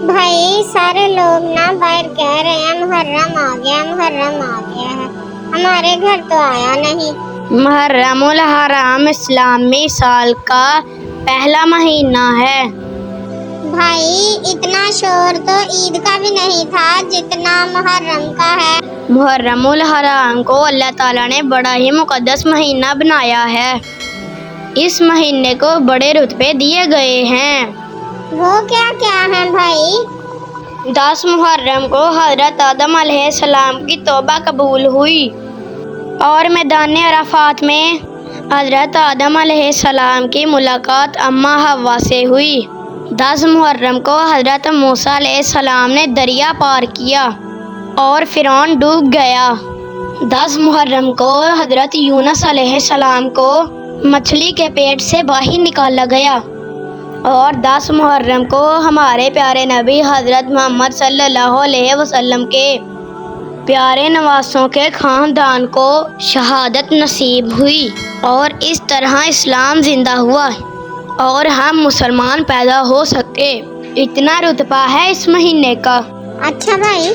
भाई सारे लोग ना बाहर कह रहे हैं मुहर्रम आ गया है, हमारे घर तो आया नहीं। मुहर्रमुल हराम इस्लामी साल का पहला महीना है। भाई इतना शोर तो ईद का भी नहीं था जितना मुहर्रम का है। मुहर्रमुल हराम को अल्लाह ताला ने बड़ा ही मुकद्दस महीना बनाया है। इस महीने को बड़े रुतबे दिए गए हैं। वो क्या क्या है भाई? 10 मुहर्रम को हजरत आदम अलैहिस्सलाम की तौबा कबूल हुई और मैदान अराफात में हजरत आदम अलैहिस्सलाम की मुलाकात अम्मा हव्वा से हुई। 10 मुहर्रम को हजरत मूसा अलैहिस्सलाम ने दरिया पार किया और फिरौन डूब गया। 10 मुहर्रम को हजरत यूनुस अलैहिस्सलाम को मछली के पेट से बाहर निकाला गया और 10 मुहर्रम को हमारे प्यारे नबी हजरत मोहम्मद सल्लल्लाहु अलैहि वसल्लम के प्यारे नवासों के खानदान को शहादत नसीब हुई और इस तरह इस्लाम जिंदा हुआ और हम मुसलमान पैदा हो सके। इतना रुतबा है इस महीने का। अच्छा भाई।